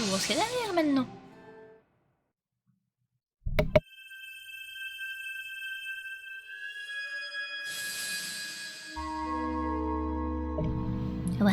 faut voir ce qu'il y a derrière maintenant. Wow.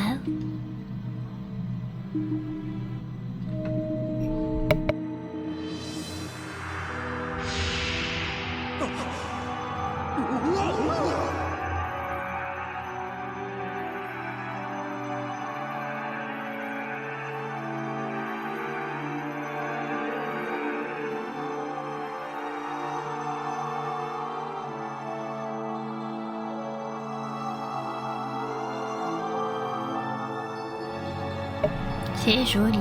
C'est joli.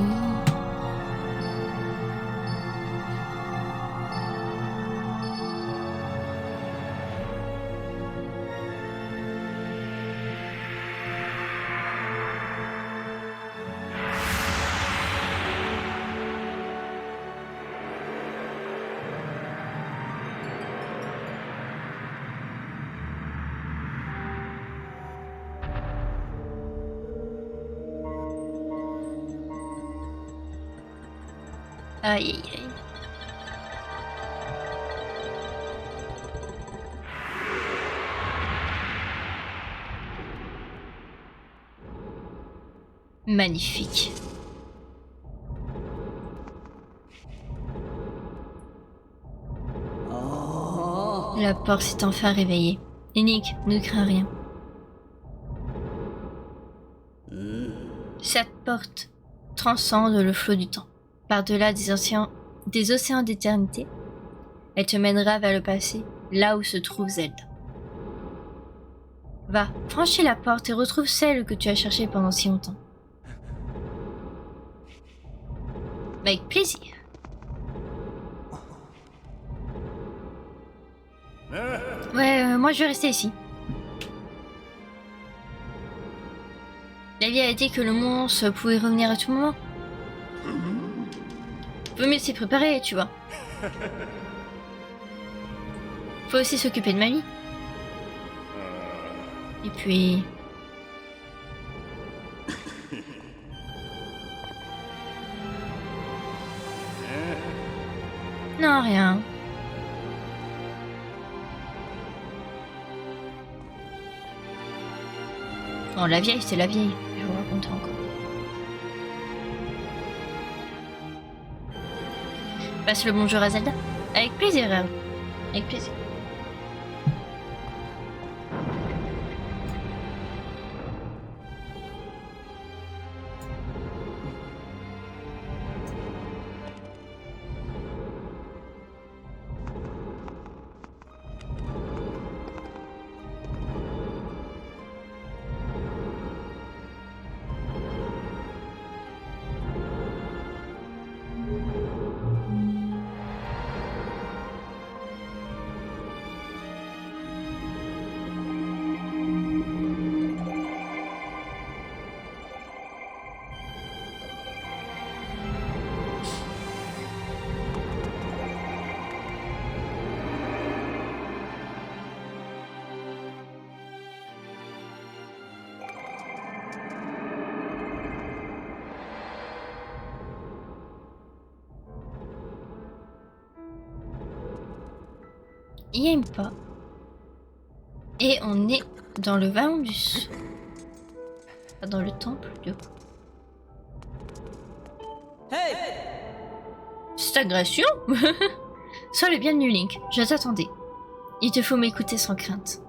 Aïe aïe aïe. Magnifique. La porte s'est enfin réveillée. Link, ne crains rien. Cette porte transcende le flot du temps. Par-delà des océans d'éternité, elle te mènera vers le passé, là où se trouve Zelda. Va, franchis la porte et retrouve celle que tu as cherchée pendant si longtemps. Avec plaisir. Ouais, moi je vais rester ici. La vie a dit que le monstre pouvait revenir à tout moment. Vaut mieux s'y préparer, tu vois. Faut aussi s'occuper de mamie. Et puis... Non, rien. Non, la vieille, c'est la vieille. Je vais vous raconter encore. Passe le bonjour à Zelda. Avec plaisir, Harry. Avec plaisir. Il y a une pas. Et on est dans le vallon du Sceau. Pas dans le temple, du coup. Hey! Cette agression. Sois le bienvenu, Link. Je t'attendais. Il te faut m'écouter sans crainte.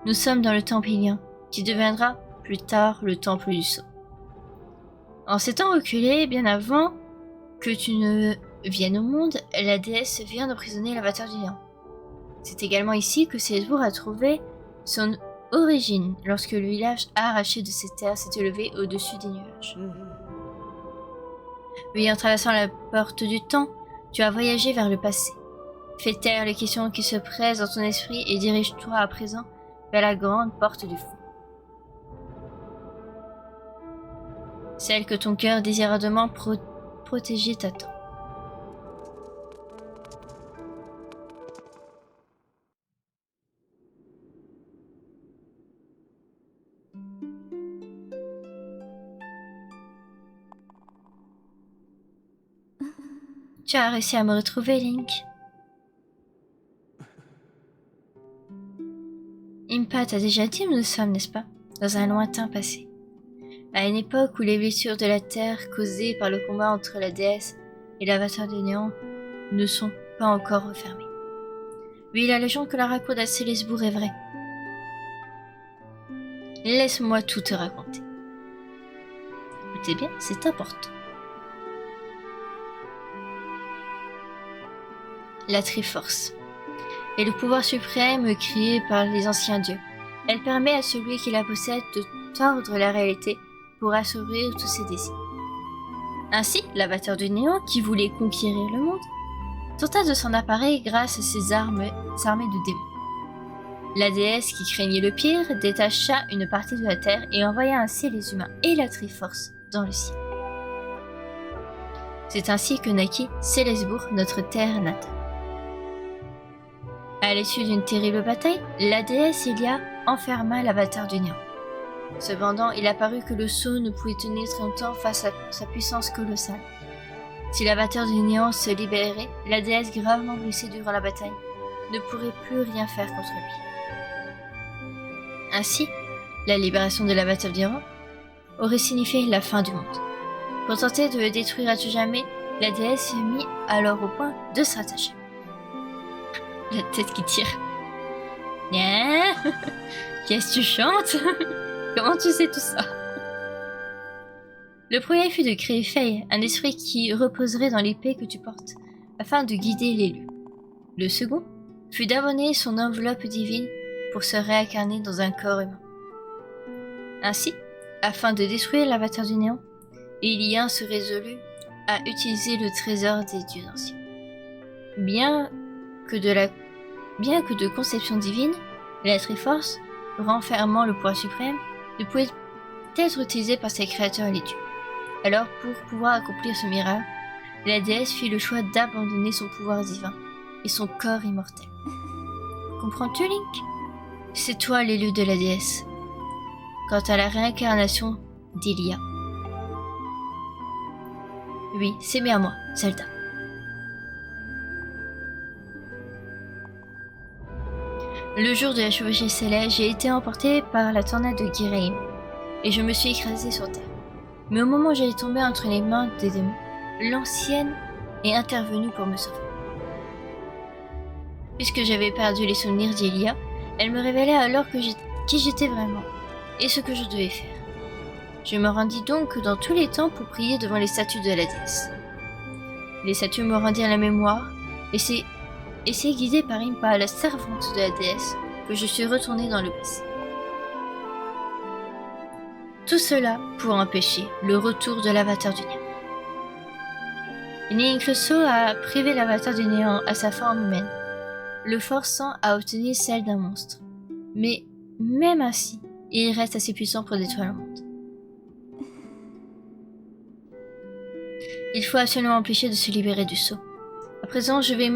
Nous sommes dans le temple Hylian, qui deviendra plus tard le temple du Sceau. En ces temps reculés, bien avant que tu ne viennes au monde, la déesse vient d'emprisonner l'avatar du lion. C'est également ici que Célesbourg a trouvé son origine, lorsque le village arraché de ses terres s'est élevé au-dessus des nuages. Oui, en traversant la porte du temps, tu as voyagé vers le passé. Fais taire les questions qui se pressent dans ton esprit et dirige-toi à présent vers la grande porte du fond. Celle que ton cœur désire ardemment protéger t'attend. Tu as réussi à me retrouver, Link. Impa t'a déjà dit où nous sommes, n'est-ce pas? Dans un lointain passé. À une époque où les blessures de la Terre causées par le combat entre la déesse et l'avatar du néant ne sont pas encore refermées. Oui, la légende que la raconte à Célesbourg est vraie. Laisse-moi tout te raconter. Écoutez bien, c'est important. La Triforce est le pouvoir suprême créé par les anciens dieux. Elle permet à celui qui la possède de tordre la réalité pour assouvir tous ses désirs. Ainsi, l'avatar du néant, qui voulait conquérir le monde, tenta de s'en emparer grâce à ses armées de démons. La déesse, qui craignait le pire, détacha une partie de la terre et envoya ainsi les humains et la Triforce dans le ciel. C'est ainsi que naquit Célesbourg, notre terre natale. À l'issue d'une terrible bataille, la déesse Ilia enferma l'avatar du néant. Cependant, il apparut que le sceau ne pouvait tenir très longtemps face à sa puissance colossale. Si l'avatar du néant se libérait, la déesse gravement blessée durant la bataille ne pourrait plus rien faire contre lui. Ainsi, la libération de l'avatar du néant aurait signifié la fin du monde. Pour tenter de le détruire à tout jamais, la déesse se mit alors au point de se rattacher. La tête qui tire. Qu'est-ce que tu chantes? Comment tu sais tout ça? Le premier fut de créer Faye, un esprit qui reposerait dans l'épée que tu portes, afin de guider l'élu. Le second fut d'abonner son enveloppe divine pour se réincarner dans un corps humain. Ainsi, afin de détruire l'avatar du néant, Ilia se résolut à utiliser le trésor des dieux anciens. Bien que de conception divine, la Triforce, renfermant le pouvoir suprême, ne pouvait être utilisée par ses créateurs les dieux. Alors, pour pouvoir accomplir ce miracle, la déesse fit le choix d'abandonner son pouvoir divin et son corps immortel. Comprends-tu, Link? C'est toi l'élu de la déesse. Quant à la réincarnation d'Ilia. Oui, c'est bien moi, Zelda. Le jour de la chevauchée céleste, j'ai été emporté par la tornade de Giraim, et je me suis écrasé sur terre. Mais au moment où j'allais tomber entre les mains des démons, l'ancienne est intervenue pour me sauver. Puisque j'avais perdu les souvenirs d'Ilia, elle me révélait alors qui j'étais vraiment, et ce que je devais faire. Je me rendis donc dans tous les temps pour prier devant les statues de la déesse. Les statues me rendirent la mémoire, et c'est guidé par Impa, la servante de la déesse, que je suis retourné dans le passé. Tout cela pour empêcher le retour de l'avatar du néant. Link le sceau a privé l'avatar du néant à sa forme humaine, le forçant à obtenir celle d'un monstre. Mais même ainsi, il reste assez puissant pour détruire le monde. Il faut absolument empêcher de se libérer du sceau. À présent, je vais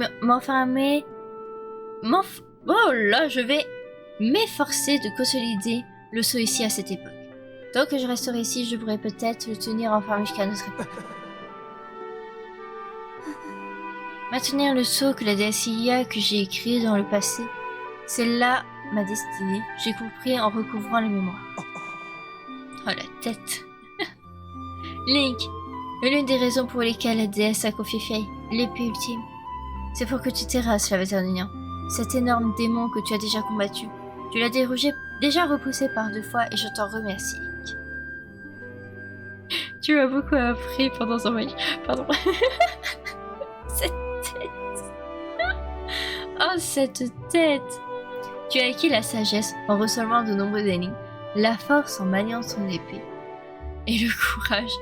je vais m'efforcer de consolider le sceau ici à cette époque. Tant que je resterai ici, je pourrai peut-être le tenir enfermé jusqu'à notre époque. Maintenir le sceau que la déesse Ilia que j'ai écrit dans le passé, c'est là ma destinée, j'ai compris en recouvrant la mémoire. Oh la tête. Link, l'une des raisons pour lesquelles la déesse a confié Faye, l'épée ultime, c'est pour que tu terrasses l'avatar du néant. Cet énorme démon que tu as déjà combattu, tu l'as déjà repoussé par 2 fois et je t'en remercie, Link. Tu m'as beaucoup appris pendant ce voyage. Pardon. Cette tête. Oh, cette tête. Tu as acquis la sagesse en resolvant de nombreux énigmes, la force en maniant son épée, et le courage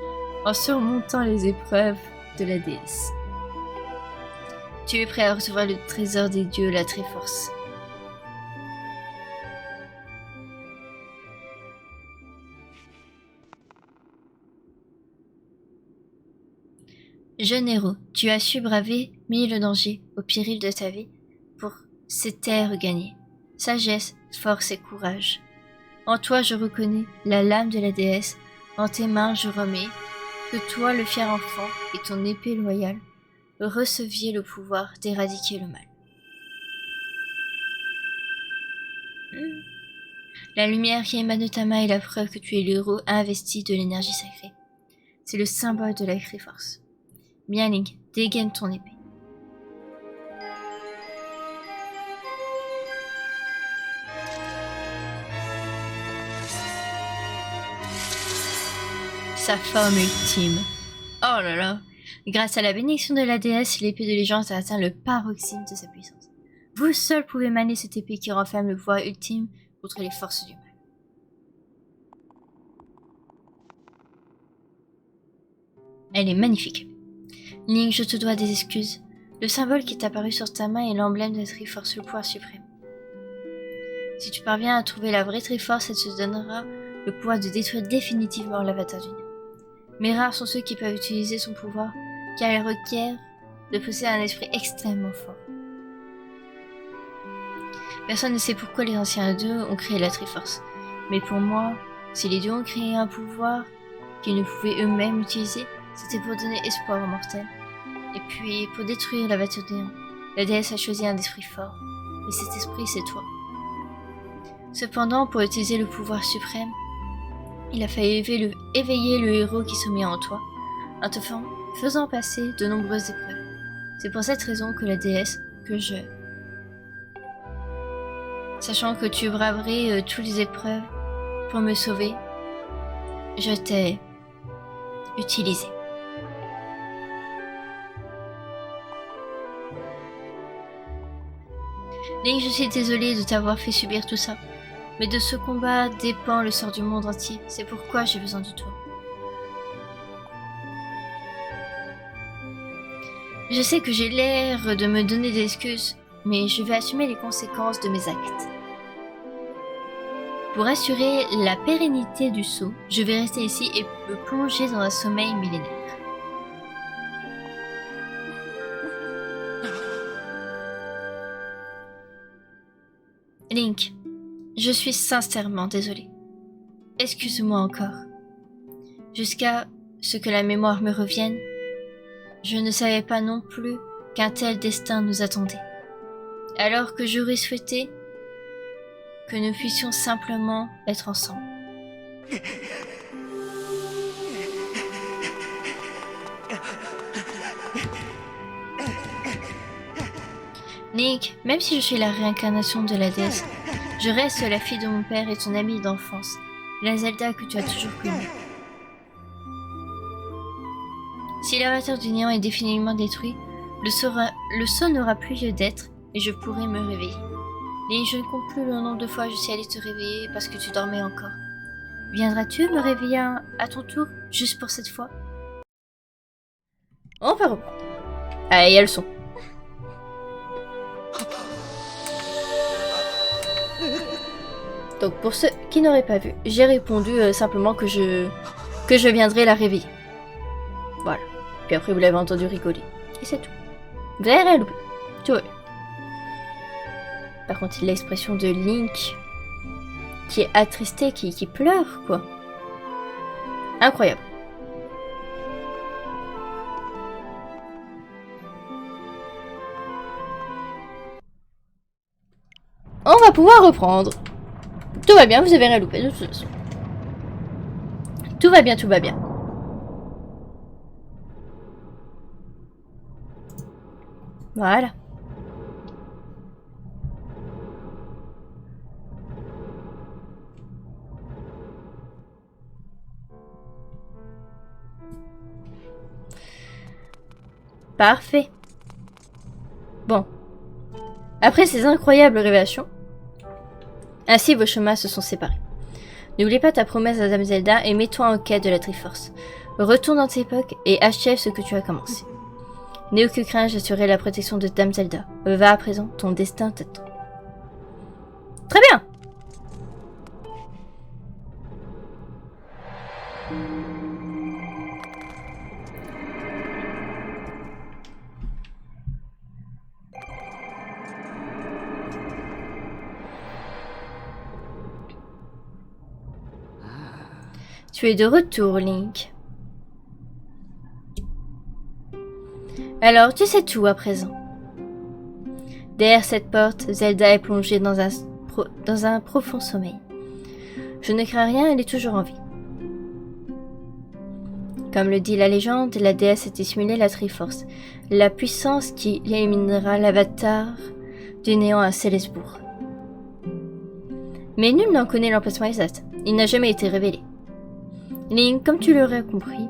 en surmontant les épreuves de la déesse. Tu es prêt à recevoir le trésor des dieux, la Triforce. Jeune héros, tu as su braver 1000 dangers au péril de ta vie pour ces terres gagnées. Sagesse, force et courage. En toi je reconnais la lame de la déesse, en tes mains je remets que toi le fier enfant et ton épée loyale receviez le pouvoir d'éradiquer le mal. La lumière qui émane de ta main est la preuve que tu es l'héros investi de l'énergie sacrée. C'est le symbole de la Triforce. Bien, Link, dégaine ton épée. Sa forme ultime. Oh là là. Grâce à la bénédiction de la déesse, l'épée de légende a atteint le paroxysme de sa puissance. Vous seul pouvez manier cette épée qui renferme le pouvoir ultime contre les forces du mal. Elle est magnifique. Link, je te dois des excuses. Le symbole qui est apparu sur ta main est l'emblème de la Triforce, le pouvoir suprême. Si tu parviens à trouver la vraie Triforce, elle te donnera le pouvoir de détruire définitivement l'avatar du néant. Mais rares sont ceux qui peuvent utiliser son pouvoir, car il requiert de posséder un esprit extrêmement fort. Personne ne sait pourquoi les anciens dieux ont créé la Triforce. Mais pour moi, si les dieux ont créé un pouvoir qu'ils ne pouvaient eux-mêmes utiliser, c'était pour donner espoir aux mortels. Et puis, pour détruire l'avatar du néant, la déesse a choisi un esprit fort. Et cet esprit, c'est toi. Cependant, pour utiliser le pouvoir suprême, il a fallu éveiller le héros qui sommeille en toi, en te faisant passer de nombreuses épreuves. C'est pour cette raison que la déesse, sachant que tu braverais toutes les épreuves pour me sauver, je t'ai utilisé. Link, je suis désolée de t'avoir fait subir tout ça. Mais de ce combat dépend le sort du monde entier. C'est pourquoi j'ai besoin de toi. Je sais que j'ai l'air de me donner des excuses, mais je vais assumer les conséquences de mes actes. Pour assurer la pérennité du sceau, je vais rester ici et me plonger dans un sommeil millénaire. Link, je suis sincèrement désolée. Excuse-moi encore. Jusqu'à ce que la mémoire me revienne, je ne savais pas non plus qu'un tel destin nous attendait. Alors que j'aurais souhaité que nous puissions simplement être ensemble. Link, même si je suis la réincarnation de la déesse, je reste la fille de mon père et ton amie d'enfance, la Zelda que tu as toujours connue. Si l'avatar du néant est définitivement détruit, le sceau n'aura plus lieu d'être et je pourrai me réveiller. Mais je ne compte plus le nombre de fois je suis allée te réveiller parce que tu dormais encore. Viendras-tu me réveiller à ton tour, juste pour cette fois? On va reprendre. Allez, il y a le son. Donc pour ceux qui n'auraient pas vu, j'ai répondu simplement que je viendrai la réveiller. Voilà. Puis après vous l'avez entendu rigoler. Et c'est tout. Vous avez rien loupé. Tout va bien. Par contre, il a l'expression de Link qui est attristé, qui pleure, quoi. Incroyable. On va pouvoir reprendre. Tout va bien, vous avez rien loupé de toute façon. Tout va bien, tout va bien. Voilà. Parfait. Bon. Après ces incroyables révélations, ainsi vos chemins se sont séparés. N'oublie pas ta promesse à Dame Zelda et mets-toi en quête de la Triforce. Retourne dans tes époques et achève ce que tu as commencé. N'aie aucune crainte, j'assurerai la protection de Dame Zelda. Va à présent, ton destin t'attend. Très bien. Tu es de retour, Link. Alors, tu sais tout à présent. Derrière cette porte, Zelda est plongée dans un profond sommeil. Je ne crains rien, elle est toujours en vie. Comme le dit la légende, la déesse a dissimulé la Triforce, la puissance qui éliminera l'avatar du néant à Célesbourg. Mais nul n'en connaît l'emplacement exact, il n'a jamais été révélé. Link, comme tu l'aurais compris,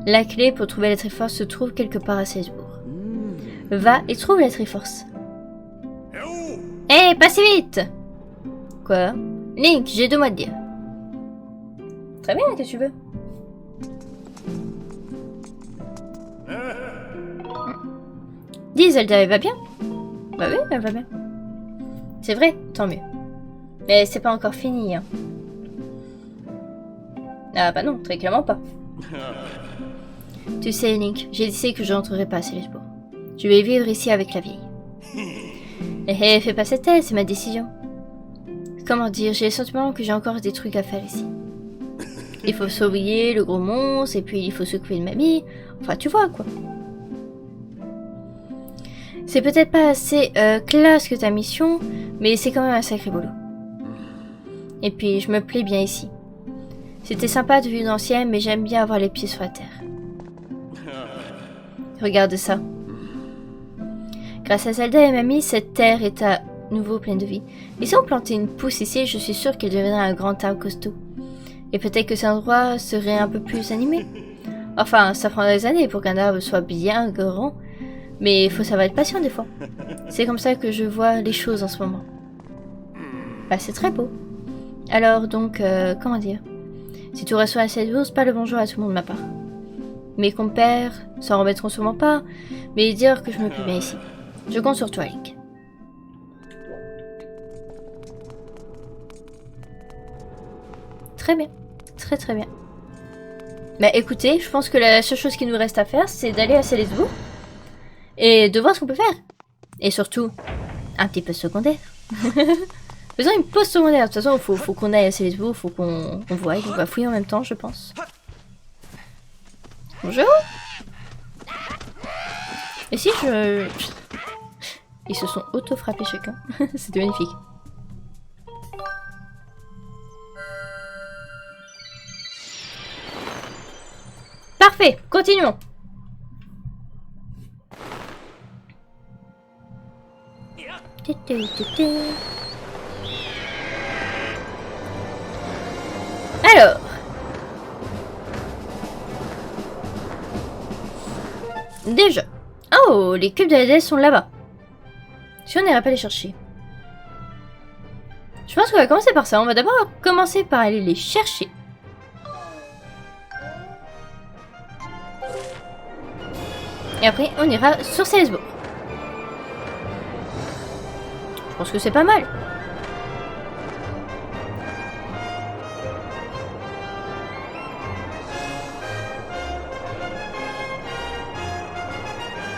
la clé pour trouver la Triforce se trouve quelque part à Célesbourg. Va et trouve la Triforce. Hé, pas si vite! Quoi? Link, j'ai 2 mots à te dire. Très bien, qu'est-ce que tu veux? Dis, Zelda, elle va bien? Bah oui, elle va bien. C'est vrai, tant mieux. Mais c'est pas encore fini, hein. Ah bah non, très clairement pas. Tu sais, Link, j'ai décidé que je n'entrerai pas à Célesbourg. Je vais vivre ici avec la vieille. Eh, fais pas cette tête, c'est ma décision. Comment dire, j'ai le sentiment que j'ai encore des trucs à faire ici. Il faut sauver le gros monstre, et puis il faut s'occuper de mamie. Enfin, tu vois, quoi. C'est peut-être pas assez classe que ta mission, mais c'est quand même un sacré boulot. Et puis, je me plais bien ici. C'était sympa de vue d'ancienne, mais j'aime bien avoir les pieds sur la terre. Regarde ça. Grâce à Zelda et Mamie, cette terre est à nouveau pleine de vie. Et si on plantait une pousse ici, je suis sûre qu'elle deviendrait un grand arbre costaud. Et peut-être que cet endroit serait un peu plus animé. Enfin, ça prendrait des années pour qu'un arbre soit bien grand, mais il faut savoir être patient des fois. C'est comme ça que je vois les choses en ce moment. Bah, c'est très beau. Alors donc, comment dire? Si tu reçois à cette bourse, pas le bonjour à tout le monde de ma part. Mes compères s'en remettront sûrement pas, mais dire que je me plais bien ici. Je compte sur toi, Link. Très bien. Très très bien. Bah écoutez, je pense que la seule chose qui nous reste à faire, c'est d'aller à Célesbourg et de voir ce qu'on peut faire. Et surtout, un petit peu secondaire. Faisons une pause secondaire. De toute façon, faut qu'on aille à Célesbourg, faut qu'on voie. On va fouiller en même temps, je pense. Bonjour. Et si je... Ils se sont auto-frappés chacun. C'était magnifique. Parfait, continuons. Alors. Déjà. Oh, les cubes de la déesse sont là-bas. Si on n'irait pas les chercher. Je pense qu'on va commencer par ça. On va d'abord commencer par aller les chercher. Et après, on ira sur Célesbourg. Je pense que c'est pas mal.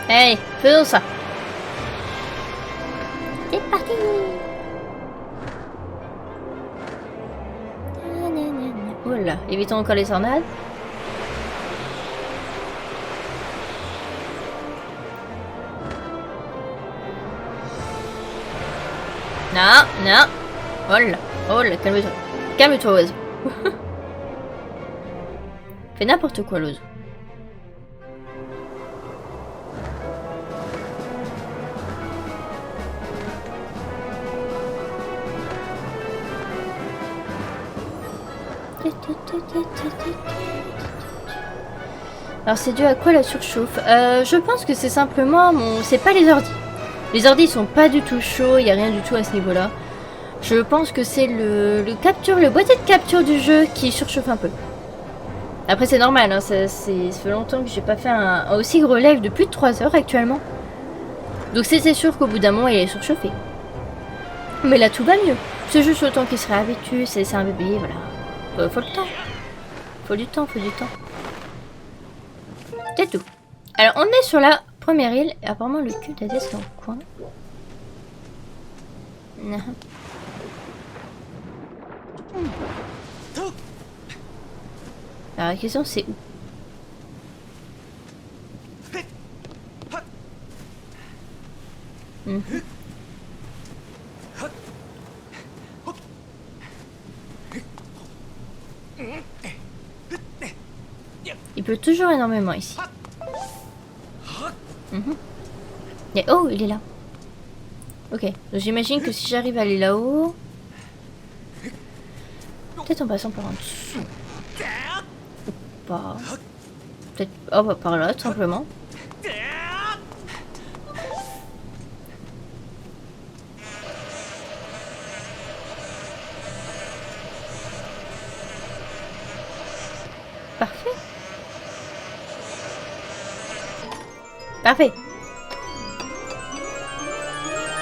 Allez, faisons ça. C'est parti. Voilà, évitons encore les tornades. Non, non. Oh là, calme-toi. Calme-toi, oiseau. Fais n'importe quoi, l'oiseau. Alors c'est dû à quoi la surchauffe? Je pense que c'est simplement c'est pas les ordis. Les ordis sont pas du tout chauds, il y a rien du tout à ce niveau-là. Je pense que c'est le boîtier de capture du jeu qui surchauffe un peu. Après c'est normal, hein, ça fait longtemps que j'ai pas fait un aussi gros live de plus de 3 heures actuellement. Donc c'est sûr qu'au bout d'un moment il est surchauffé. Mais là tout va mieux. C'est juste le temps qu'il se réhabitue, c'est un bébé, voilà. Faut le temps. Faut du temps. C'est tout. Alors on est sur la première île et apparemment le cul de la déesse est dans le coin. Alors la question c'est où? Mhm. Il pleut toujours énormément ici. Mhm. Et oh, il est là. Ok, donc j'imagine que si j'arrive à aller là-haut... Peut-être en passant par en dessous. Ou pas. Peut-être... Oh, bah, par là, tout simplement. Parfait. Parfait.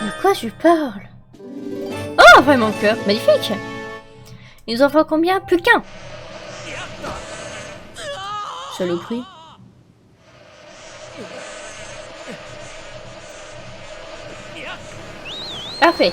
De quoi tu parles? Oh, vraiment cœur. Magnifique. Il nous en faut combien? Plus qu'un. Saloperie. Parfait.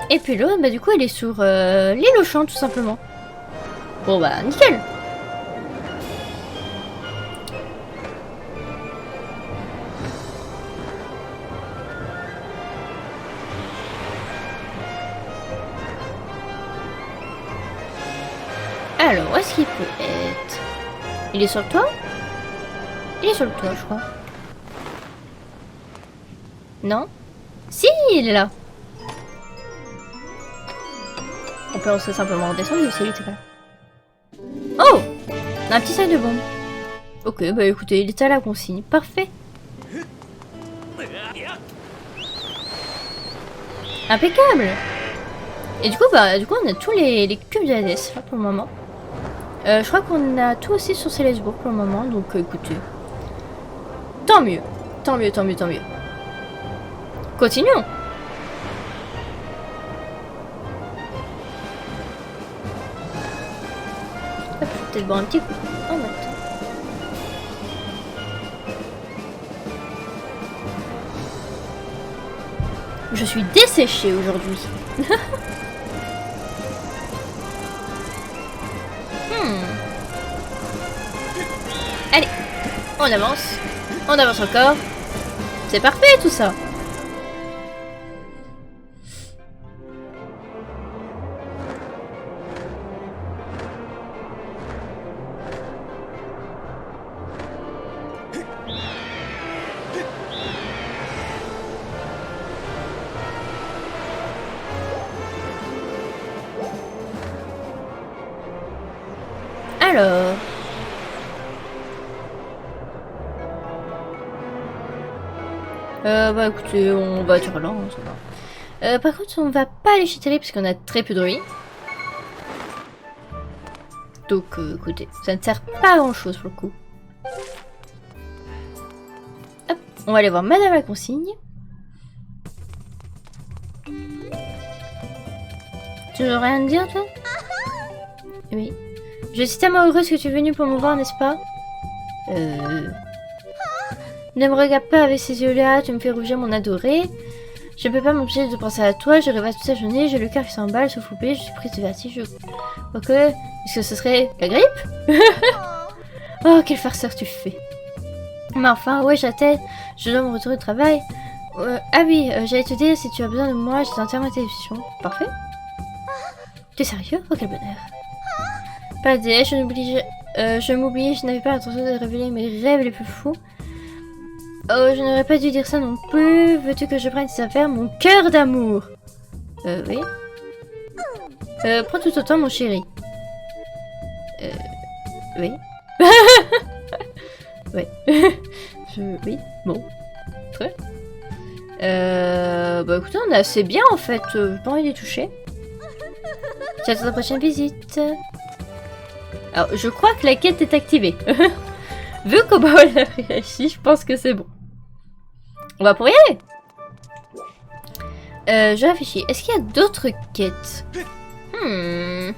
Et puis l'autre, bah du coup, elle est sur l'île aux champs, tout simplement. Bon bah, nickel. Alors, où est-ce qu'il peut être? Il est sur le toit? Il est sur le toit, je crois. Non? Si, il est là. On peut aussi simplement redescendre aussi, il était pas là. Oh! On a un petit sac de bombes. Ok, bah écoutez, il est à la consigne. Parfait. Impeccable. Et du coup, on a tous les cubes d'Hades là pour le moment. Je crois qu'on a tout aussi sur Célesbourg pour le moment, donc écoutez. Tant mieux. Tant mieux, tant mieux, tant mieux. Continuons. Hop, je vais peut-être boire un petit coup. Oh, attends. Je suis desséchée aujourd'hui. Allez, on avance. On avance encore. C'est parfait tout ça. Alors... bah écoutez, on va dire là, ça va. Par contre, on va pas aller chez Télé parce qu'on a très peu de ruines. Donc écoutez, ça ne sert pas à grand chose pour le coup. Hop, on va aller voir Madame la Consigne. Tu n'as rien à dire toi? Oui. Je suis tellement heureuse que tu es venue pour me voir, n'est-ce pas? Ne me regarde pas avec ces yeux-là, tu me fais rougir mon adoré. Je ne peux pas m'empêcher de penser à toi, je rêve toute la journée, j'ai le cœur qui s'emballe, souffle coupé, je suis prise de vertige. Ok, est-ce que ce serait la grippe? Oh, quelle farceur tu fais. Mais enfin, ouais, j'attends, je dois me retourner au travail. Ah oui, j'allais te dire, si tu as besoin de moi, j'étais entièrement à ta disposition. Parfait. Tu es sérieux? Oh, quel bonheur. Pas d'idée, je m'oubliais, je n'avais pas l'intention de révéler mes rêves les plus fous. Oh, je n'aurais pas dû dire ça non plus. Veux-tu que je prenne tes affaires, mon cœur d'amour? Oui. Prends tout autant, mon chéri. Oui. Ouais. Oui, bon. Très. Bah écoutez, on est assez bien en fait. J'ai pas envie de les toucher. J'attends la prochaine visite. Alors, je crois que la quête est activée. Vu comment elle a réagi, je pense que c'est bon. On va pour y aller. Je réfléchis. Est-ce qu'il y a d'autres quêtes? Une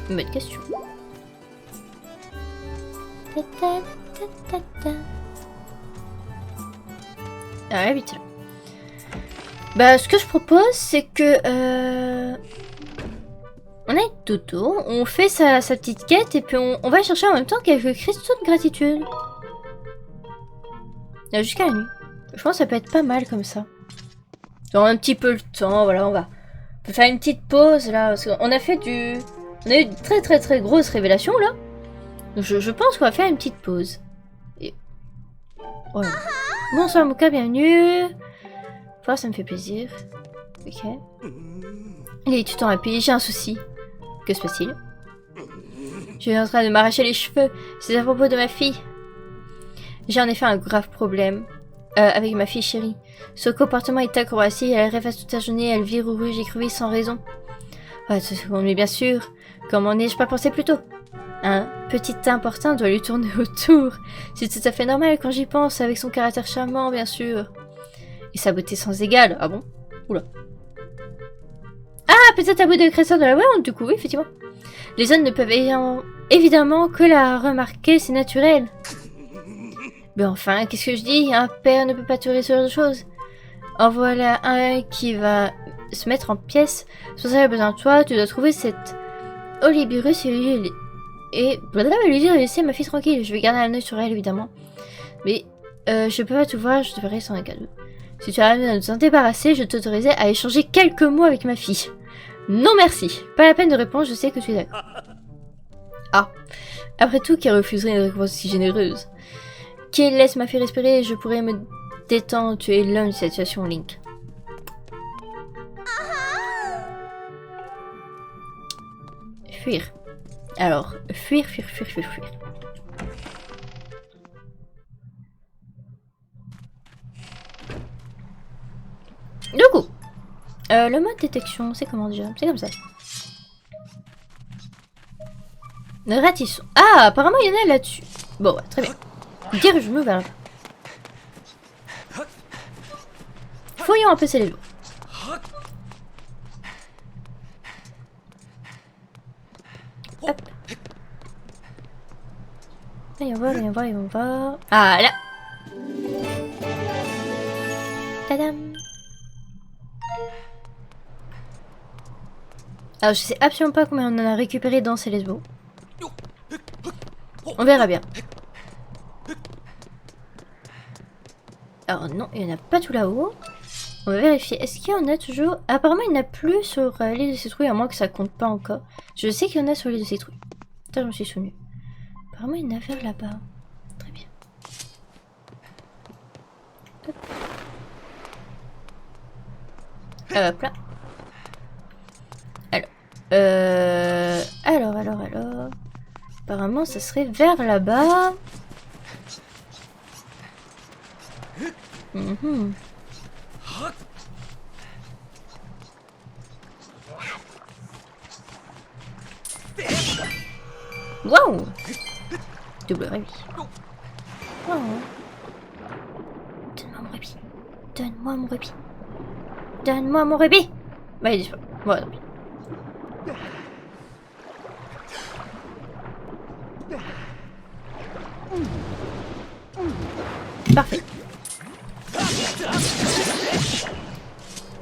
bonne question. elle habite là. Bah, ce que je propose, c'est que... on a Toto, on fait sa petite quête et puis on va chercher en même temps quelques cristaux de gratitude. Jusqu'à la nuit. Je pense que ça peut être pas mal comme ça. Genre un petit peu le temps, voilà, on peut faire une petite pause là. Parce qu'on a fait du... On a eu de très grosses révélations là. Donc je pense qu'on va faire une petite pause. Et... Voilà. Bonsoir Mouka, bienvenue. Enfin, ça me fait plaisir. Ok. Allez, tu t'en rappuies, j'ai un souci. Que se passe-t-il? Je suis en train de m'arracher les cheveux. C'est à propos de ma fille. J'ai en effet un grave problème avec ma fille chérie. Son comportement est acrobatique, elle rêve toute la journée, elle vire au rouge écrevisse sans raison. Ouais, mais bien sûr, comment n'ai-je pas pensé plus tôt? Un petit importun doit lui tourner autour. C'est tout à fait normal quand j'y pense, avec son caractère charmant, bien sûr. Et sa beauté sans égale. Ah bon? Oula. Ah, peut-être à bout de créateur de la web, du coup, oui, effectivement. Les hommes ne peuvent évidemment que la remarquer, c'est naturel. Mais enfin, qu'est-ce que je dis? Un père ne peut pas tolérer ce genre de choses. En voilà un qui va se mettre en pièces. Sans ça, il a besoin de toi, tu dois trouver cette Olibirus et blablabla, lui dire de laisser ma fille tranquille. Je vais garder un œil sur elle, évidemment. Mais je peux pas tout voir, je devrais sans un cadeau. Si tu arrives à nous en débarrasser, je t'autorisais à échanger quelques mots avec ma fille. Non merci. Pas la peine de répondre, je sais que tu es d'accord. Ah. Après tout, qui refuserait une réponse si généreuse? Qui laisse ma fille respirer, je pourrais me détendre. Tu es l'homme de cette situation, Link. Fuir. Alors, fuir. Du coup, le mode détection, c'est comment déjà? C'est comme ça. Ratisson. Ah, apparemment il y en a là-dessus. Bon, ouais, très bien. Dirige-moi vers là. Fouillons un peu ces lévaux. Hop. Allez, on va. Ah, là. Tadam. Alors, je sais absolument pas combien on en a récupéré dans ces lesbos. On verra bien. Alors non, il n'y en a pas tout là-haut. On va vérifier. Est-ce qu'il y en a toujours? Apparemment, il n'y en a plus sur l'île de Citrouille, à moins que ça compte pas encore. Je sais qu'il y en a sur l'île de Citrouille. Putain, je me suis souvenu. Apparemment, il y en a vers là-bas. Très bien. Hop. Hop là. Alors. Apparemment, ça serait vers là-bas. Waouh! Double rébis. Wow. Donne-moi mon rébis. Donne-moi mon rébis. Donne-moi mon rébis. Bah, il est pas. Voilà, tant pis. Parfait.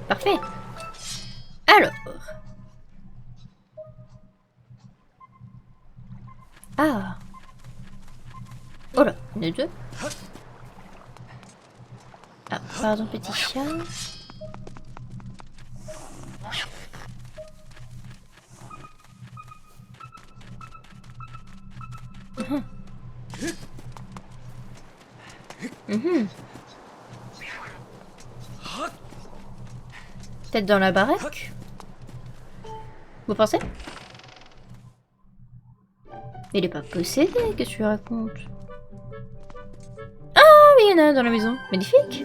Parfait. Alors. Ah. Oh là, il y en a deux. Ah, pardon, petit chat. Peut-être dans la baraque? Vous pensez? Il est pas possédé, qu'est-ce que tu racontes? Ah oui, il y en a un dans la maison. Magnifique.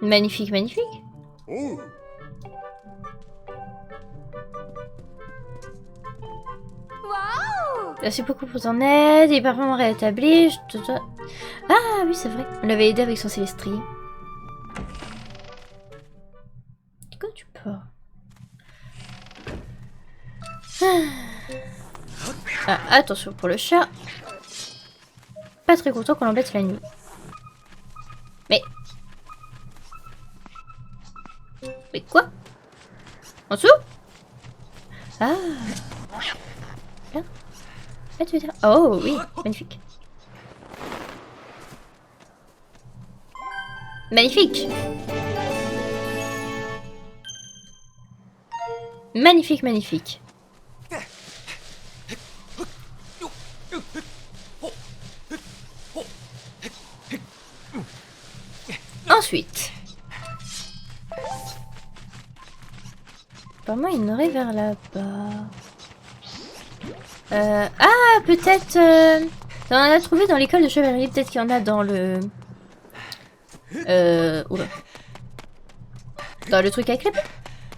Magnifique. Merci beaucoup pour ton aide, il est parfaitement rétabli. Ah oui, c'est vrai, on l'avait aidé avec son célestrier. Quand tu pars. Ah, attention pour le chat. Pas très content qu'on l'embête la nuit. Mais... Mais quoi? En dessous? Ah. Là. Là, tu veux dire? Oh oui, magnifique. Magnifique. Magnifique, magnifique. Ensuite. Apparemment, il n'aurait vers là-bas. Ah, peut-être... On en a trouvé dans l'école de chevalerie. Peut-être qu'il y en a dans le... Oula. Dans le truc avec les...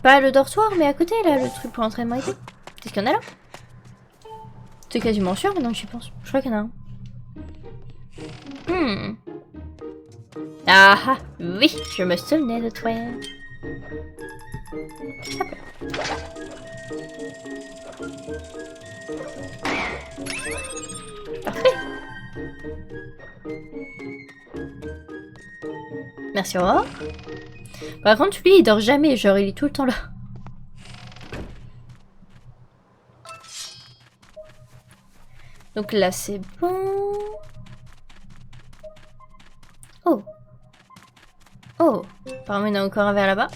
Pas le dortoir, mais à côté, là, le truc pour l'entraînement et tout. Qu'est-ce qu'il y en a là? C'est quasiment sûr maintenant que j'y pense. Je crois qu'il y en a un. Ah ah, oui, je me souvenais de toi. Parfait. Merci, au revoir. Par contre, lui, il dort jamais, genre, il est tout le temps là. Donc là, c'est bon. Oh. Oh. Apparemment, il y en a encore un vers là-bas.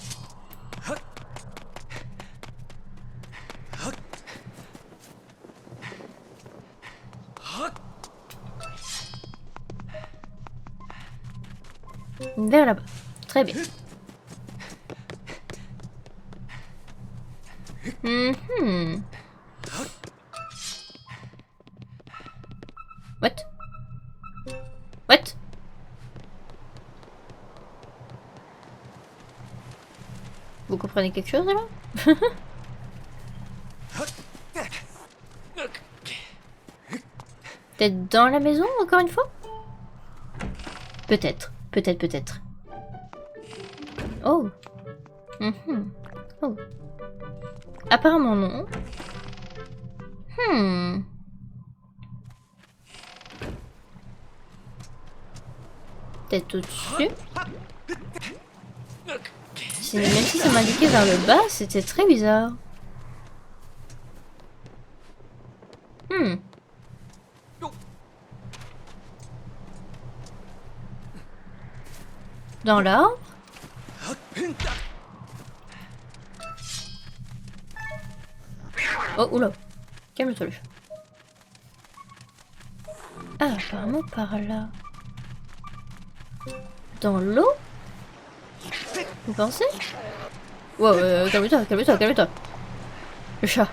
Vers là-bas. Très bien. What? What? Vous comprenez quelque chose là? Peut-être dans la maison, encore une fois? Peut-être. Peut-être, peut-être. Oh. Oh. Apparemment non. Peut-être au-dessus. Même si ça m'indiquait vers le bas, c'était très bizarre. Dans l'arbre. Oh, oula. Calme-toi le chat. Ah, apparemment par là. Dans l'eau? Vous pensez? Wow, calme-toi, calme-toi, calme-toi. Le chat.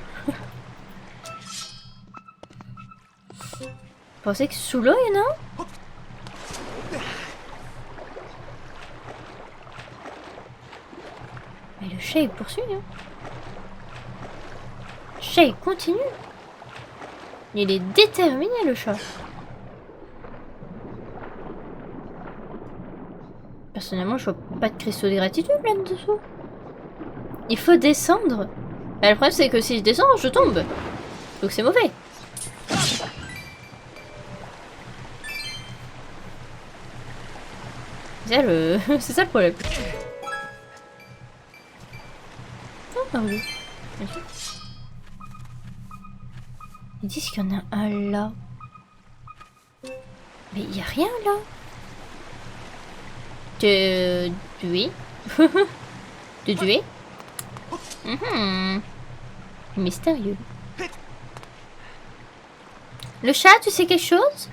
Vous pensez que sous l'eau, il y en a un? Mais le chat, il poursuit, hein. Le chat, il continue. Il est déterminé, le chat. Personnellement, je vois pas de cristaux de gratitude là-dessous. Il faut descendre. Bah, le problème, c'est que si je descends, je tombe. Donc c'est mauvais. C'est ça le problème. Oh, pardon. Ils disent qu'il y en a un là. Mais il n'y a rien là. Oui. De tuer. Mystérieux. Le chat, tu sais quelque chose?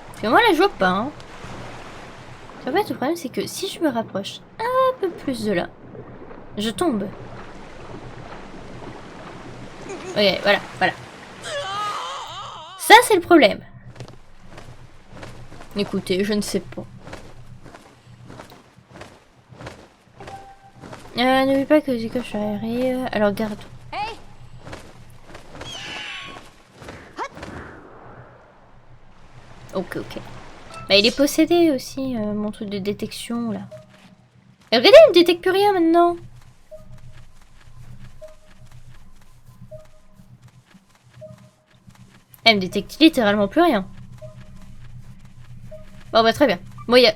Parce que moi là je vois pas. Hein. En fait le problème c'est que si je me rapproche un peu plus de là, je tombe. Ok, voilà, voilà. Ça c'est le problème. Écoutez, je ne sais pas. N'oublie pas que j'ai que je arrive. Alors garde. Ok, ok. Bah il est possédé aussi, mon truc de détection là. Et regardez, il ne détecte plus rien maintenant. Elle me détecte littéralement plus rien. Bon bah très bien. Bon y'a...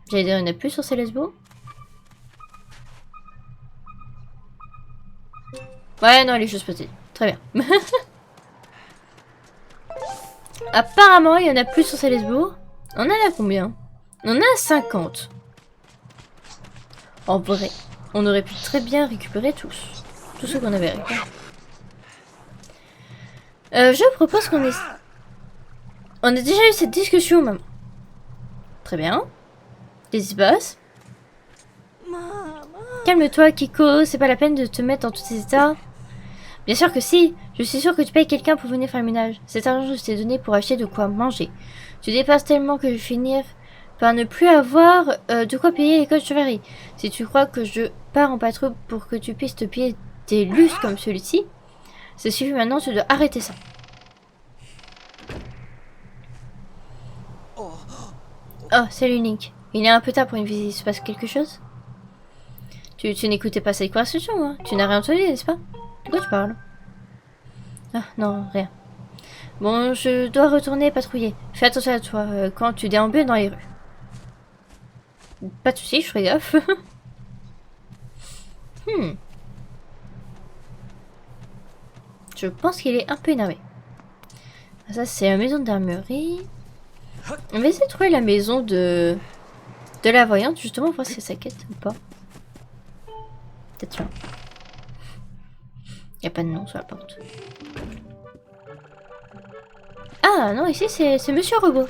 J'allais dire il n'y en a plus sur ces lesbos. Ouais non elle est juste petite. Très bien. Apparemment il n'y en a plus sur ces lesbos. On en a combien? On en a 50. En vrai, on aurait pu très bien récupérer tous. Tous ceux qu'on avait récupérés. Je propose qu'on ait... On a déjà eu cette discussion, maman. Très bien. Qu'est-ce qui se passe? Calme-toi, Kiko. C'est pas la peine de te mettre dans tous ces états. Bien sûr que si. Je suis sûre que tu payes quelqu'un pour venir faire le ménage. Cet argent, je t'ai donné pour acheter de quoi manger. Tu dépasses tellement que je vais finir par ne plus avoir de quoi payer l'école Chevalerie. Si tu crois que je pars en patrouille pour que tu puisses te payer des lustres comme celui-ci, ça suffit maintenant, tu dois arrêter ça. Oh, salut Link. Il est un peu tard pour une visite, il se passe quelque chose? Tu n'écoutais pas cette conversation, hein? Tu n'as rien entendu, n'est-ce pas? De quoi tu parles? Ah, non, rien. Bon, je dois retourner patrouiller. Fais attention à toi quand tu déambules dans les rues. Pas de soucis, je ferai gaffe. Je pense qu'il est un peu énervé. Ça, c'est la maison d'armurerie. On va essayer de trouver la maison de la voyante, justement, voir si ça quête ou pas. Peut-être là. Il n'y a pas de nom sur la porte. Ah non, ici c'est Monsieur Robot.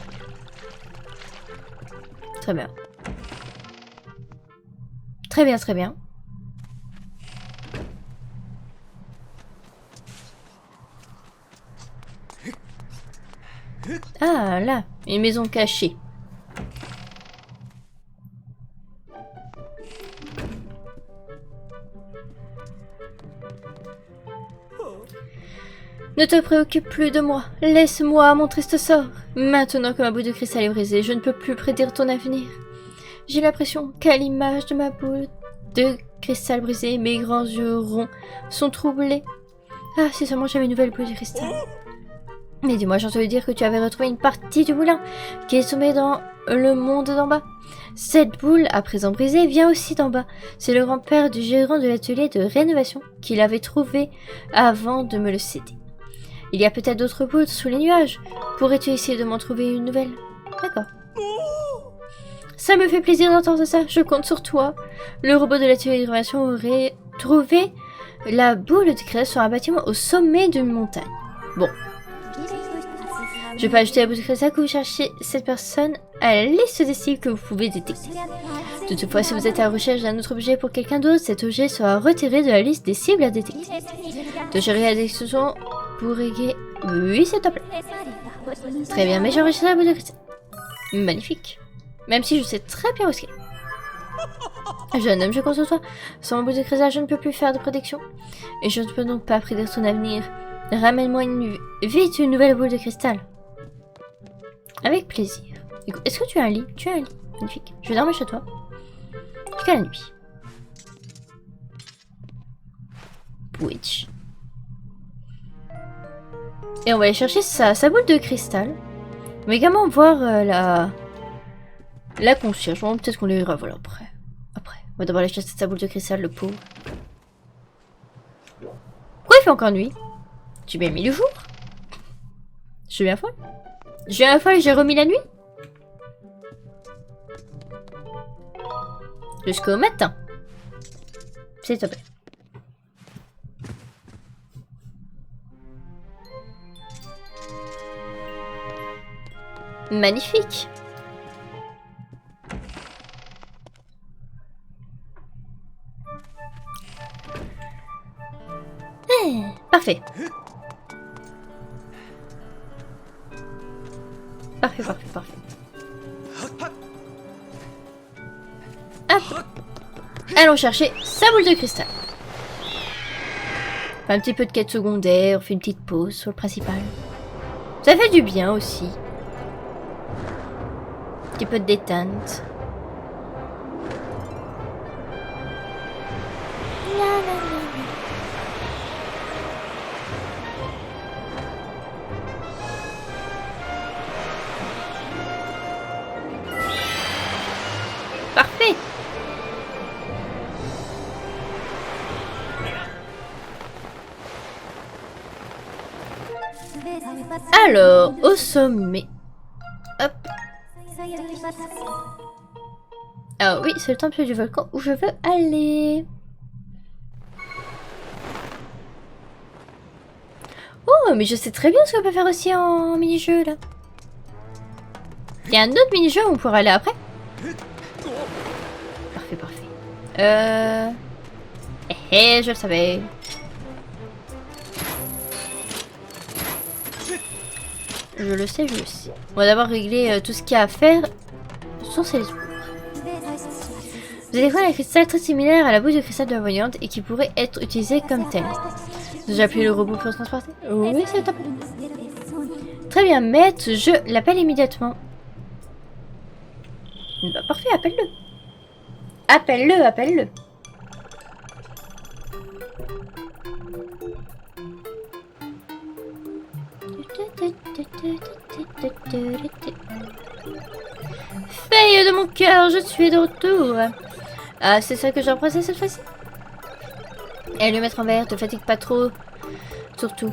Très bien. Très bien, très bien. Ah là, une maison cachée. Ne te préoccupe plus de moi. Laisse-moi mon triste sort. Maintenant que ma boule de cristal est brisée, je ne peux plus prédire ton avenir. J'ai l'impression qu'à l'image de ma boule de cristal brisée, mes grands yeux ronds sont troublés. Ah, si seulement j'avais une nouvelle boule de cristal. Mais dis-moi, j'ai entendu dire que tu avais retrouvé une partie du moulin qui est tombée dans le monde d'en bas. Cette boule, à présent brisée, vient aussi d'en bas. C'est le grand-père du gérant de l'atelier de rénovation qui l'avait trouvé avant de me le céder. Il y a peut-être d'autres boules sous les nuages. Pourrais-tu essayer de m'en trouver une nouvelle? D'accord. Ça me fait plaisir d'entendre ça. Je compte sur toi. Le robot de l'atelier de rénovation aurait trouvé la boule de cristal sur un bâtiment au sommet d'une montagne. Bon. Je peux ajouter la boule de cristal que vous cherchez cette personne à la liste des cibles que vous pouvez détecter. Toutefois, si vous êtes à la recherche d'un autre objet pour quelqu'un d'autre, cet objet sera retiré de la liste des cibles à détecter. De gérer la détection pour régler... Oui, s'il te plaît. Très bien, mais j'enregistre la boule de cristal. Magnifique. Même si je sais très bien où c'est. Jeune homme, je compte sur toi. Sans ma boule de cristal, je ne peux plus faire de prédiction. Et je ne peux donc pas prédire ton avenir. Ramène-moi vite une nouvelle boule de cristal. Avec plaisir. Est-ce que tu as un lit? Tu as un lit. Magnifique. Je vais dormir chez toi. Jusqu'à la nuit. Witch. Et on va aller chercher sa boule de cristal. On va également voir la concierge. Bon, peut-être qu'on les revoit après. On va d'abord aller chercher sa boule de cristal, le pauvre. Pourquoi il fait encore nuit? J'ai bien mis le jour. Je suis bien folle. J'ai remis la nuit. Jusqu'au matin. S'il te plaît. Magnifique. Parfait. Parfait. Hop. Allons chercher sa boule de cristal. Un petit peu de quête secondaire, on fait une petite pause sur le principal. Ça fait du bien aussi. Un petit peu de détente. Alors, au sommet. Hop. Ah oui, c'est le temple du volcan où je veux aller. Oh, mais je sais très bien ce qu'on peut faire aussi en mini-jeu, là. Il y a un autre mini-jeu où on pourra aller après. Parfait, parfait. Je le savais. Je le sais, je le sais. On va d'abord régler tout ce qu'il y a à faire sur ces tours. Vous allez voir un cristal très similaire à la boule de cristal de la voyante et qui pourrait être utilisé comme tel. Vous avez appelé le robot pour le transporter? Oui, c'est top. Très bien, maître, je l'appelle immédiatement. Bah, parfait, appelle-le. Appelle-le, appelle-le. Feuille de mon cœur, je suis de retour. Ah, c'est ça que j'ai embrassé cette fois-ci. Et le mettre en verre, te fatigue pas trop. Surtout.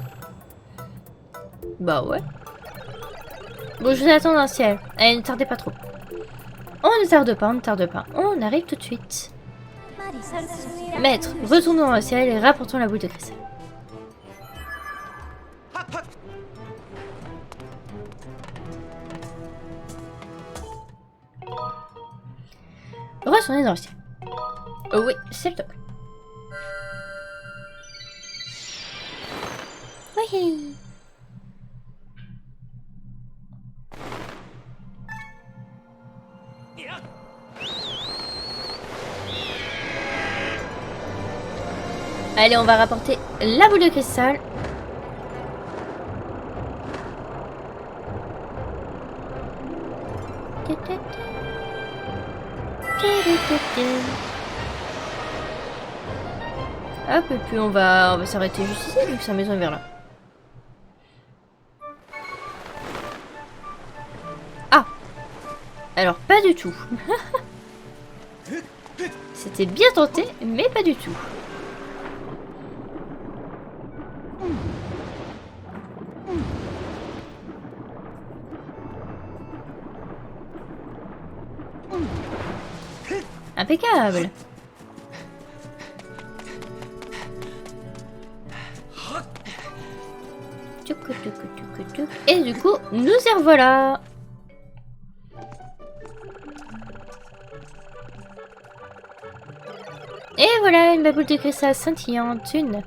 Bah ouais. Bon, je vous attends dans le ciel. Allez, ne tardez pas trop. On ne tarde pas, on ne tarde pas. On arrive tout de suite. Maître, retournons dans le ciel et rapportons la boule de cristal. Retournez dans le ciel. Oh oui, c'est le top. Oui. Allez, on va rapporter la boule de cristal. Hop, et puis on va s'arrêter juste ici, vu que sa maison est vers là. Ah! Alors, pas du tout. C'était bien tenté, mais pas du tout. Impeccable. Et du coup, nous y revoilà. Et voilà une boule de cristal scintillante, une.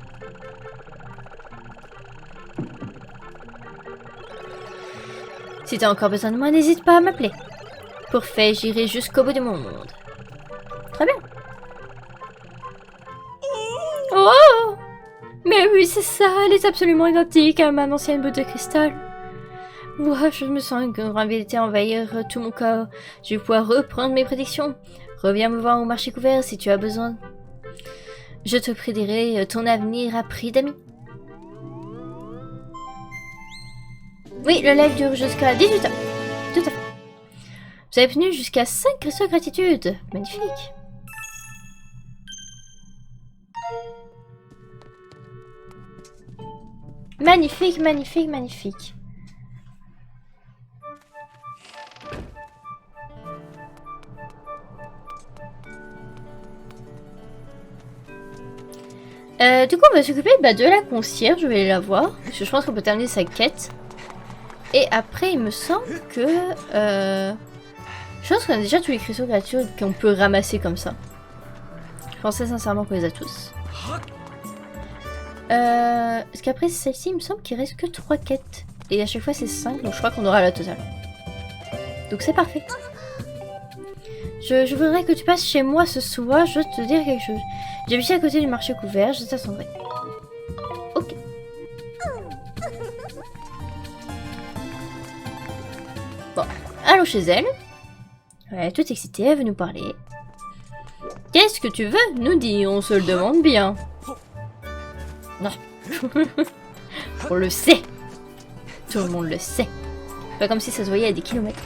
Si t'as encore besoin de moi, n'hésite pas à m'appeler. Pour fait, j'irai jusqu'au bout du monde. Très bien. Oh! Mais oui, c'est ça, elle est absolument identique à ma ancienne boule de cristal. Moi, je me sens une gravité envahir tout mon corps. Je vais pouvoir reprendre mes prédictions. Reviens me voir au marché couvert si tu as besoin. Je te prédirai ton avenir à prix d'amis. Oui, le live dure jusqu'à 18h. Tout à fait. Vous avez obtenu jusqu'à 5 cristaux de gratitude. Magnifique. Magnifique, magnifique, magnifique. Du coup, on va s'occuper de la concierge. Je vais aller la voir. Parce que je pense qu'on peut terminer sa quête. Et après, il me semble que... je pense qu'on a déjà tous les cristaux gratuits qu'on peut ramasser comme ça. Je pensais sincèrement qu'on les a tous. Parce qu'après celle-ci, il me semble qu'il reste que 3 quêtes. Et à chaque fois, c'est 5. Donc je crois qu'on aura la totale. Donc c'est parfait. Je voudrais que tu passes chez moi ce soir. Je veux te dire quelque chose. J'habite à côté du marché couvert. Je t'attendrai. Ok. Bon, allons chez elle. Elle est toute excitée, elle veut nous parler. Qu'est-ce que tu veux nous dire? On se le demande bien. Non. On le sait. Tout le monde le sait. Pas comme si ça se voyait à des kilomètres.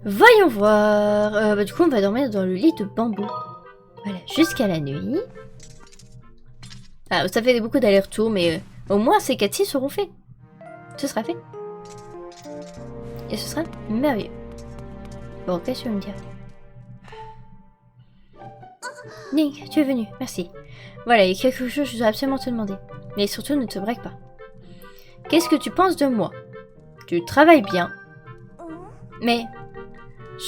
Voyons voir. Du coup, on va dormir dans le lit de bambou. Voilà, jusqu'à la nuit. Ah, ça fait beaucoup d'allers-retours, mais au moins ces 4 seront faits. Ce sera fait. Et ce sera merveilleux. Bon, qu'est-ce que tu veux me dire? Link, tu es venu, merci. Voilà, il y a quelque chose que je dois absolument te demander. Mais surtout, ne te braque pas. Qu'est-ce que tu penses de moi? Tu travailles bien. Mais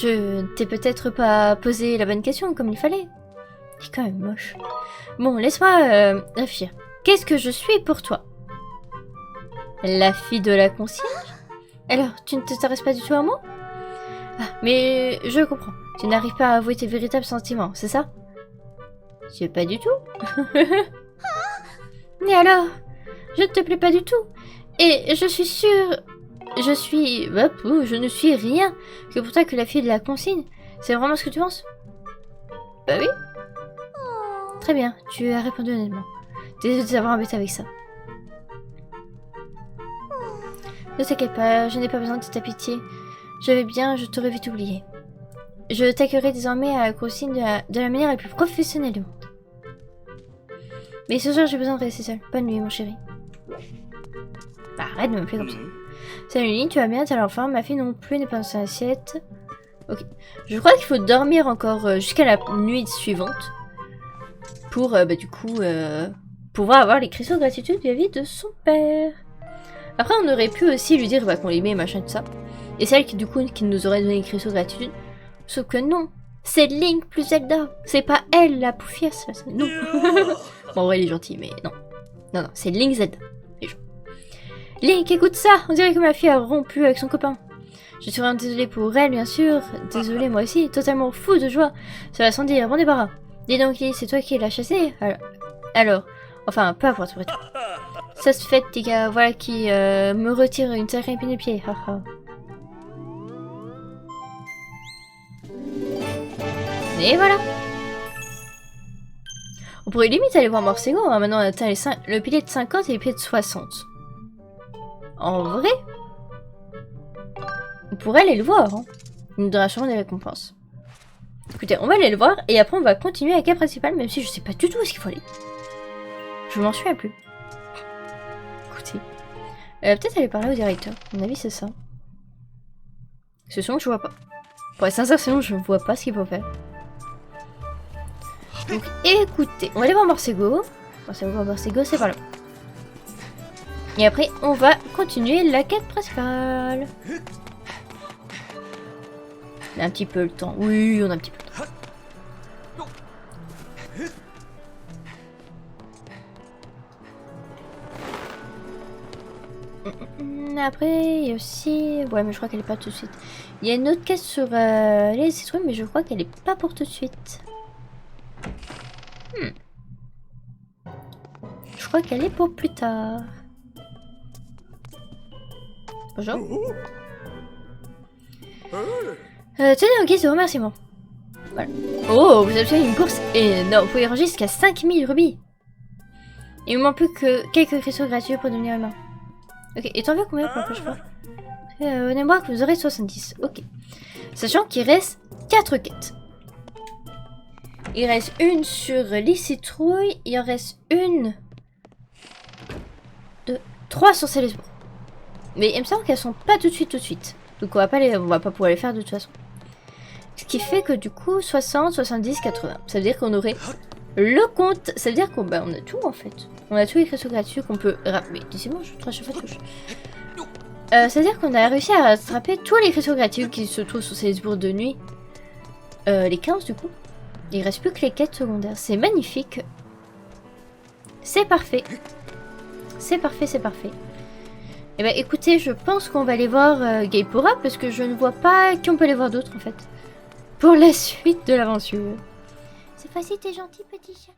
je t'ai peut-être pas posé la bonne question comme il fallait. C'est quand même moche. Bon, laisse-moi réfléchir. Qu'est-ce que je suis pour toi? La fille de la concierge? Alors, tu ne t'intéresses pas du tout à moi? Ah, mais je comprends. Tu n'arrives pas à avouer tes véritables sentiments, c'est ça? Je pas du tout. Mais alors? Je ne te plais pas du tout. Et je suis sûre... je ne suis rien que pour toi que la fille de la consigne. C'est vraiment ce que tu penses? Bah oui. Très bien, tu as répondu honnêtement. Désolé de t'avoir embêté avec ça. Ne t'inquiète pas, je n'ai pas besoin de ta pitié. Je vais bien, je t'aurais vite oublié. Je t'accueillerai désormais à la consigne de la manière la plus professionnelle du monde. Mais ce soir, j'ai besoin de rester seule. Bonne nuit, mon chéri. Bah, arrête de me faire comme ça. Salut Lynn, tu vas bien? T'as l'enfant? Ma fille non plus n'est pas dans son assiette. Ok. Je crois qu'il faut dormir encore jusqu'à la nuit suivante. Pour, du coup, pouvoir avoir les cristaux de gratitude vis-à-vis de son père. Après, on aurait pu aussi lui dire qu'on l'aimait, machin, tout ça. Et celle qui, du coup, qui nous aurait donné les cristaux de gratitude. Sauf que non. C'est Link plus Zelda. C'est pas elle, la poufiasse. Non. Bon, ouais, elle est gentille, mais non. Non, non, c'est Link Zelda. Link, écoute ça! On dirait que ma fille a rompu avec son copain. Je suis vraiment désolée pour elle, bien sûr. Désolée, moi aussi. Totalement fou de joie. Ça va sans dire. Bon débarras. Dis donc, c'est toi qui l'as chassée? Alors, enfin, peu importe, après tout. Ça se fait, les gars. Voilà qui me retire une sacrée épine de pied. Haha. Et voilà. On pourrait limite aller voir Morsego. Hein. Maintenant, on atteint le pilier de 50 et le pilier de 60. En vrai, on pourrait aller le voir. Hein. Il nous donnera sûrement des récompenses. Écoutez, on va aller le voir et après on va continuer avec la principale, même si je sais pas du tout où est-ce qu'il faut aller. Je m'en souviens plus. Écoutez. Peut-être aller par là au directeur. À mon avis, c'est ça. C'est sinon, je vois pas. Pour être sincère, sinon, je vois pas ce qu'il faut faire. Donc, écoutez, on va aller voir Morsego. Morsego, c'est par là. Et après, on va continuer la quête principale. On a un petit peu le temps. Oui, on a un petit peu le temps. Après, il y a aussi... Ouais, mais je crois qu'elle est pas tout de suite. Il y a une autre quête sur les citrouilles, mais je crois qu'elle est pas pour tout de suite. Je crois qu'elle est pour plus tard. Bonjour. Tenez en guise de remerciement. Voilà. Oh, vous avez obtenu une course énorme. Vous pouvez ranger jusqu'à 5000 rubis. Il me manque plus que quelques cristaux gratuits pour devenir humain. Ok, et t'en veux combien pour la prochaine fois? Honnêtement que vous aurez 70. Ok. Sachant qu'il reste 4 quêtes. Il reste une sur les citrouilles. Il en reste une... 2, 3 sur Célesbourg. Mais il me semble qu'elles sont pas tout de suite. Donc on va pas pouvoir les faire de toute façon. Ce qui fait que du coup 60, 70, 80. Ça veut dire qu'on aurait le compte. Ça veut dire qu'on on a tout en fait. On a tous les cristaux gratuits qu'on peut... Mais c'est bon, je trace chaque fois de touche. Ça veut dire qu'on a réussi à rattraper tous les cristaux gratuits qui se trouvent sur Célesbourg de nuit. Les 15 du coup. Il reste plus que les quêtes secondaires. C'est magnifique. C'est parfait. C'est parfait, c'est parfait. Eh ben écoutez, je pense qu'on va aller voir Gaipora parce que je ne vois pas qui on peut aller voir d'autres en fait. Pour la suite de l'aventure. C'est facile, t'es gentil petit chat.